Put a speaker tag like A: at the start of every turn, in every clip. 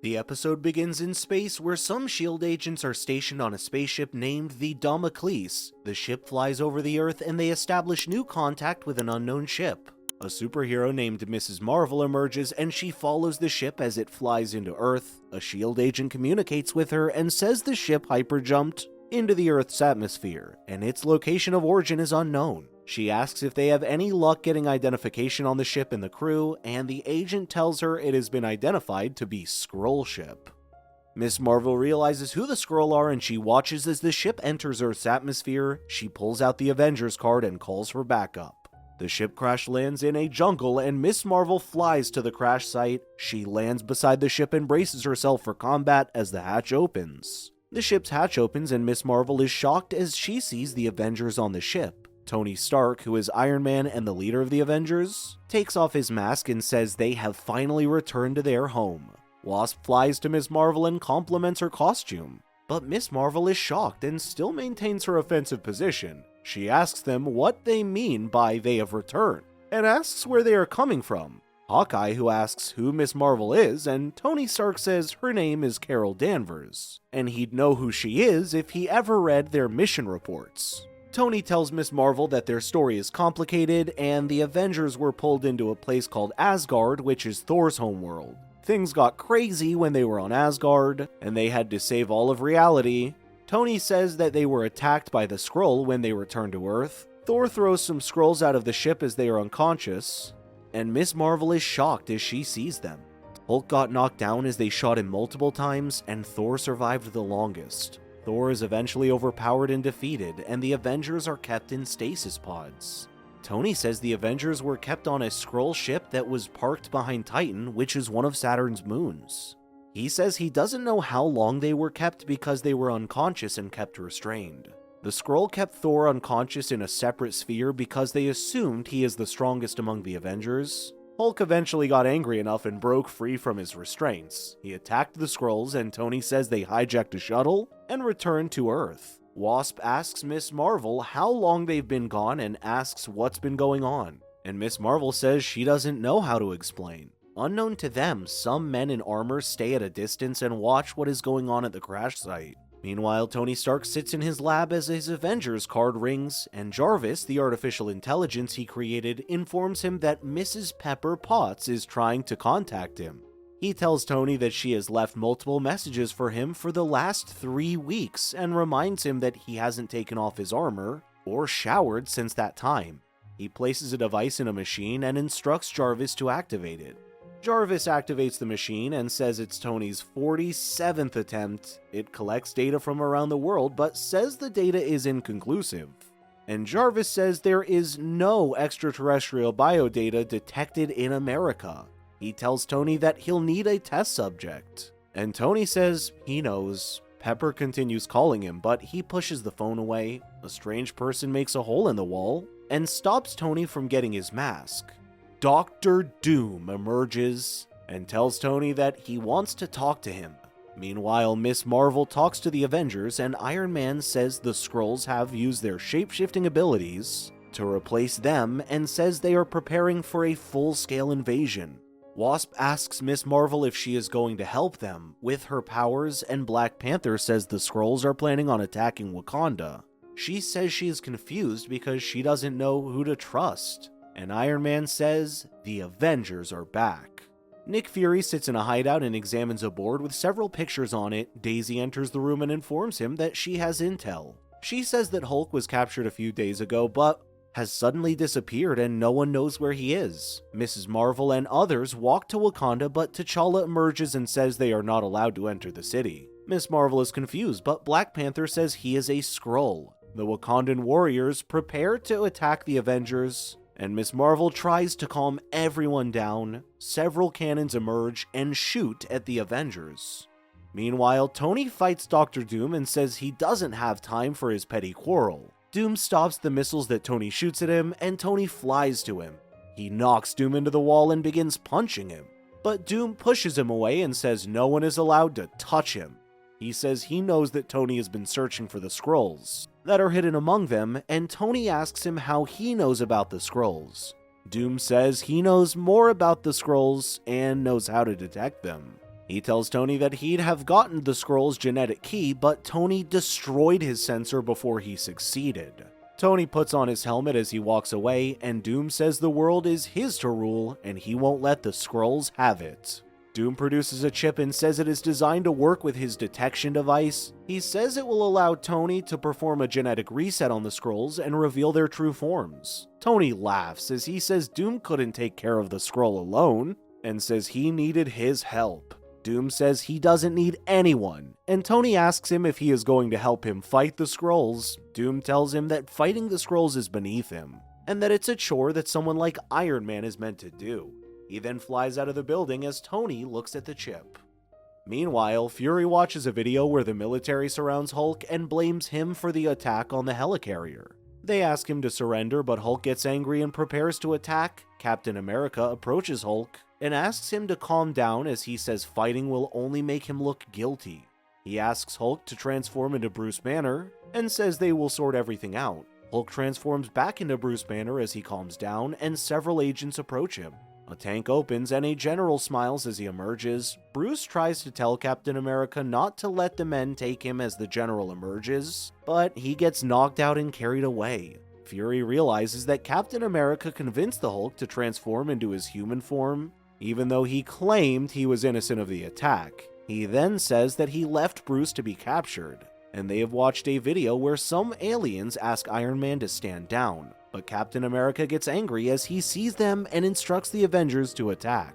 A: The episode begins in space where some S.H.I.E.L.D. agents are stationed on a spaceship named the Damocles. The ship flies over the Earth and they establish new contact with an unknown ship. A superhero named Mrs. Marvel emerges and she follows the ship as it flies into Earth. A S.H.I.E.L.D. agent communicates with her and says the ship hyperjumped into the Earth's atmosphere, and its location of origin is unknown. She asks if they have any luck getting identification on the ship and the crew, and the agent tells her it has been identified to be Skrull ship. Miss Marvel realizes who the Skrull are and she watches as the ship enters Earth's atmosphere. She pulls out the Avengers card and calls for backup. The ship crash lands in a jungle and Miss Marvel flies to the crash site. She lands beside the ship and braces herself for combat as the hatch opens. The ship's hatch opens and Miss Marvel is shocked as she sees the Avengers on the ship. Tony Stark, who is Iron Man and the leader of the Avengers, takes off his mask and says they have finally returned to their home. Wasp flies to Miss Marvel and compliments her costume, but Miss Marvel is shocked and still maintains her offensive position. She asks them what they mean by they have returned, and asks where they are coming from. Hawkeye, who asks who Miss Marvel is, and Tony Stark says her name is Carol Danvers, and he'd know who she is if he ever read their mission reports. Tony tells Miss Marvel that their story is complicated, and the Avengers were pulled into a place called Asgard, which is Thor's homeworld. Things got crazy when they were on Asgard, and they had to save all of reality. Tony says that they were attacked by the Skrull when they returned to Earth. Thor throws some Skrulls out of the ship as they are unconscious, and Miss Marvel is shocked as she sees them. Hulk got knocked down as they shot him multiple times, and Thor survived the longest. Thor is eventually overpowered and defeated, and the Avengers are kept in stasis pods. Tony says the Avengers were kept on a Skrull ship that was parked behind Titan, which is one of Saturn's moons. He says he doesn't know how long they were kept because they were unconscious and kept restrained. The Skrull kept Thor unconscious in a separate sphere because they assumed he is the strongest among the Avengers. Hulk eventually got angry enough and broke free from his restraints. He attacked the Skrulls, and Tony says they hijacked a shuttle and returned to Earth. Wasp asks Miss Marvel how long they've been gone and asks what's been going on, and Miss Marvel says she doesn't know how to explain. Unknown to them, some men in armor stay at a distance and watch what is going on at the crash site. Meanwhile, Tony Stark sits in his lab as his Avengers card rings, and Jarvis, the artificial intelligence he created, informs him that Mrs. Pepper Potts is trying to contact him. He tells Tony that she has left multiple messages for him for the last 3 weeks, and reminds him that he hasn't taken off his armor or showered since that time. He places a device in a machine and instructs Jarvis to activate it. Jarvis activates the machine and says it's Tony's 47th attempt. It collects data from around the world, but says the data is inconclusive. And Jarvis says there is no extraterrestrial biodata detected in America. He tells Tony that he'll need a test subject. And Tony says he knows. Pepper continues calling him, but he pushes the phone away. A strange person makes a hole in the wall and stops Tony from getting his mask. Dr. Doom emerges and tells Tony that he wants to talk to him. Meanwhile, Miss Marvel talks to the Avengers, and Iron Man says the Skrulls have used their shape-shifting abilities to replace them and says they are preparing for a full-scale invasion. Wasp asks Miss Marvel if she is going to help them with her powers, and Black Panther says the Skrulls are planning on attacking Wakanda. She says she is confused because she doesn't know who to trust. And Iron Man says the Avengers are back. Nick Fury sits in a hideout and examines a board with several pictures on it. Daisy enters the room and informs him that she has intel. She says that Hulk was captured a few days ago, but has suddenly disappeared and no one knows where he is. Mrs. Marvel and others walk to Wakanda, but T'Challa emerges and says they are not allowed to enter the city. Miss Marvel is confused, but Black Panther says he is a Skrull. The Wakandan warriors prepare to attack the Avengers, and Miss Marvel tries to calm everyone down. Several cannons emerge and shoot at the Avengers. Meanwhile, Tony fights Dr. Doom and says he doesn't have time for his petty quarrel. Doom stops the missiles that Tony shoots at him, and Tony flies to him. He knocks Doom into the wall and begins punching him. But Doom pushes him away and says no one is allowed to touch him. He says he knows that Tony has been searching for the Skrulls that are hidden among them, and Tony asks him how he knows about the Skrulls. Doom says he knows more about the Skrulls and knows how to detect them. He tells Tony that he'd have gotten the Skrull's genetic key, but Tony destroyed his sensor before he succeeded. Tony puts on his helmet as he walks away, and Doom says the world is his to rule and he won't let the Skrulls have it. Doom produces a chip and says it is designed to work with his detection device. He says it will allow Tony to perform a genetic reset on the Skrulls and reveal their true forms. Tony laughs as he says Doom couldn't take care of the Skrull alone, and says he needed his help. Doom says he doesn't need anyone, and Tony asks him if he is going to help him fight the Skrulls. Doom tells him that fighting the Skrulls is beneath him, and that it's a chore that someone like Iron Man is meant to do. He then flies out of the building as Tony looks at the chip. Meanwhile, Fury watches a video where the military surrounds Hulk and blames him for the attack on the helicarrier. They ask him to surrender, but Hulk gets angry and prepares to attack. Captain America approaches Hulk and asks him to calm down as he says fighting will only make him look guilty. He asks Hulk to transform into Bruce Banner and says they will sort everything out. Hulk transforms back into Bruce Banner as he calms down and several agents approach him. A tank opens and a general smiles as he emerges. Bruce tries to tell Captain America not to let the men take him as the general emerges, but he gets knocked out and carried away. Fury realizes that Captain America convinced the Hulk to transform into his human form, even though he claimed he was innocent of the attack. He then says that he left Bruce to be captured, and they have watched a video where some aliens ask Iron Man to stand down, but Captain America gets angry as he sees them and instructs the Avengers to attack.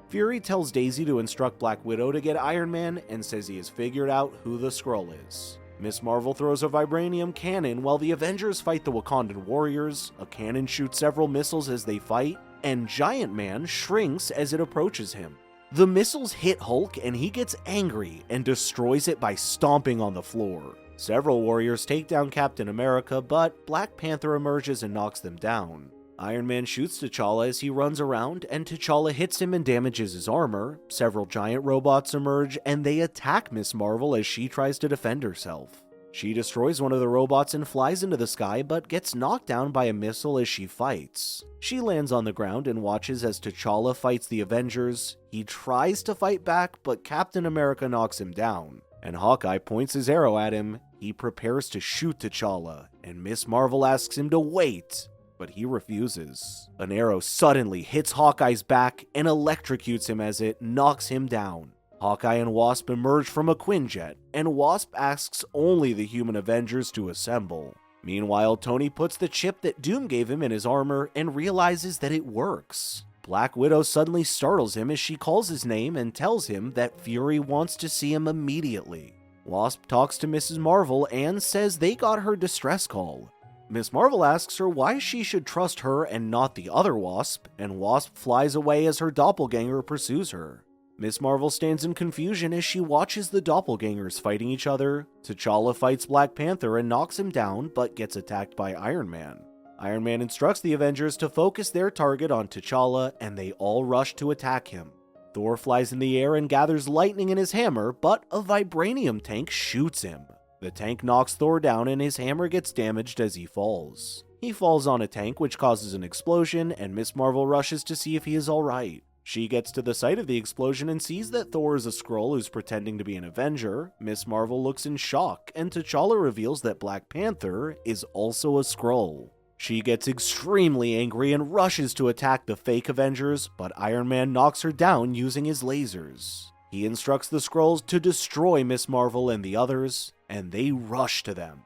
A: Fury tells Daisy to instruct Black Widow to get Iron Man and says he has figured out who the Skrull is. Miss Marvel throws a vibranium cannon while the Avengers fight the Wakandan warriors. A cannon shoots several missiles as they fight, and Giant Man shrinks as it approaches him. The missiles hit Hulk and he gets angry and destroys it by stomping on the floor. Several warriors take down Captain America, but Black Panther emerges and knocks them down. Iron Man shoots T'Challa as he runs around, and T'Challa hits him and damages his armor. Several giant robots emerge, and they attack Miss Marvel as she tries to defend herself. She destroys one of the robots and flies into the sky, but gets knocked down by a missile as she fights. She lands on the ground and watches as T'Challa fights the Avengers. He tries to fight back, but Captain America knocks him down, and Hawkeye points his arrow at him. He prepares to shoot T'Challa, and Miss Marvel asks him to wait, but he refuses. An arrow suddenly hits Hawkeye's back and electrocutes him as it knocks him down. Hawkeye and Wasp emerge from a Quinjet, and Wasp asks only the human Avengers to assemble. Meanwhile, Tony puts the chip that Doom gave him in his armor and realizes that it works. Black Widow suddenly startles him as she calls his name and tells him that Fury wants to see him immediately. Wasp talks to Mrs. Marvel and says they got her distress call. Miss Marvel asks her why she should trust her and not the other Wasp, and Wasp flies away as her doppelganger pursues her. Miss Marvel stands in confusion as she watches the doppelgangers fighting each other. T'Challa fights Black Panther and knocks him down, but gets attacked by Iron Man. Iron Man instructs the Avengers to focus their target on T'Challa, and they all rush to attack him. Thor flies in the air and gathers lightning in his hammer, but a vibranium tank shoots him. The tank knocks Thor down and his hammer gets damaged as he falls. He falls on a tank, which causes an explosion, and Miss Marvel rushes to see if he is alright. She gets to the site of the explosion and sees that Thor is a Skrull who's pretending to be an Avenger. Miss Marvel looks in shock, and T'Challa reveals that Black Panther is also a Skrull. She gets extremely angry and rushes to attack the fake Avengers, but Iron Man knocks her down using his lasers. He instructs the Skrulls to destroy Miss Marvel and the others, and they rush to them.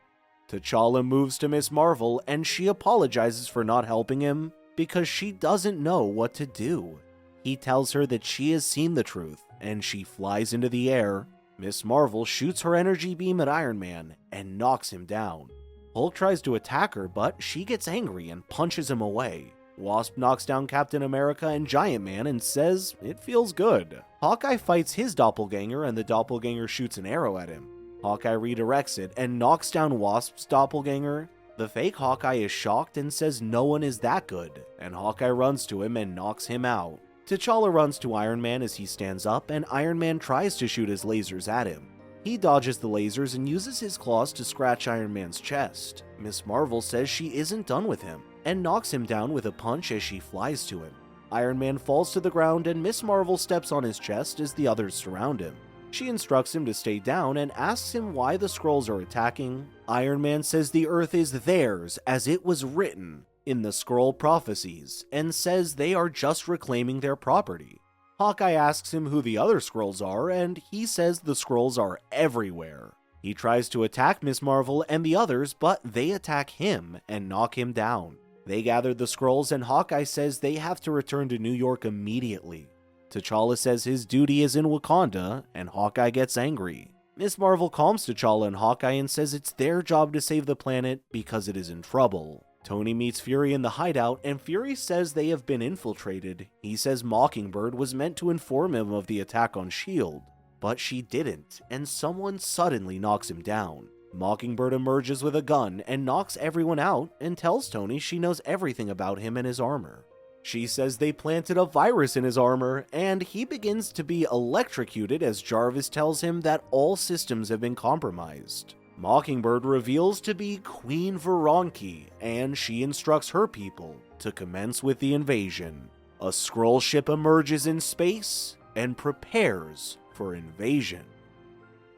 A: T'Challa moves to Miss Marvel, and she apologizes for not helping him because she doesn't know what to do. He tells her that she has seen the truth, and she flies into the air. Miss Marvel shoots her energy beam at Iron Man and knocks him down. Hulk tries to attack her, but she gets angry and punches him away. Wasp knocks down Captain America and Giant Man and says it feels good. Hawkeye fights his doppelganger, and the doppelganger shoots an arrow at him. Hawkeye redirects it and knocks down Wasp's doppelganger. The fake Hawkeye is shocked and says no one is that good, and Hawkeye runs to him and knocks him out. T'Challa runs to Iron Man as he stands up, and Iron Man tries to shoot his lasers at him. He dodges the lasers and uses his claws to scratch Iron Man's chest. Miss Marvel says she isn't done with him, and knocks him down with a punch as she flies to him. Iron Man falls to the ground and Miss Marvel steps on his chest as the others surround him. She instructs him to stay down and asks him why the Skrulls are attacking. Iron Man says the Earth is theirs as it was written in the Skrull prophecies, and says they are just reclaiming their property. Hawkeye asks him who the other Skrulls are, and he says the Skrulls are everywhere. He tries to attack Miss Marvel and the others, but they attack him and knock him down. They gather the Skrulls, and Hawkeye says they have to return to New York immediately. T'Challa says his duty is in Wakanda, and Hawkeye gets angry. Miss Marvel calms T'Challa and Hawkeye and says it's their job to save the planet because it is in trouble. Tony meets Fury in the hideout, and Fury says they have been infiltrated. He says Mockingbird was meant to inform him of the attack on S.H.I.E.L.D., but she didn't, and someone suddenly knocks him down. Mockingbird emerges with a gun and knocks everyone out and tells Tony she knows everything about him and his armor. She says they planted a virus in his armor, and he begins to be electrocuted as Jarvis tells him that all systems have been compromised. Mockingbird reveals to be Queen Veronki, and she instructs her people to commence with the invasion. A Skrull ship emerges in space and prepares for invasion.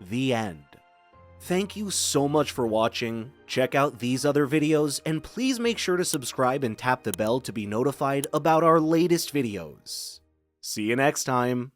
A: The end. Thank you so much for watching. Check out these other videos, and please make sure to subscribe and tap the bell to be notified about our latest videos. See you next time.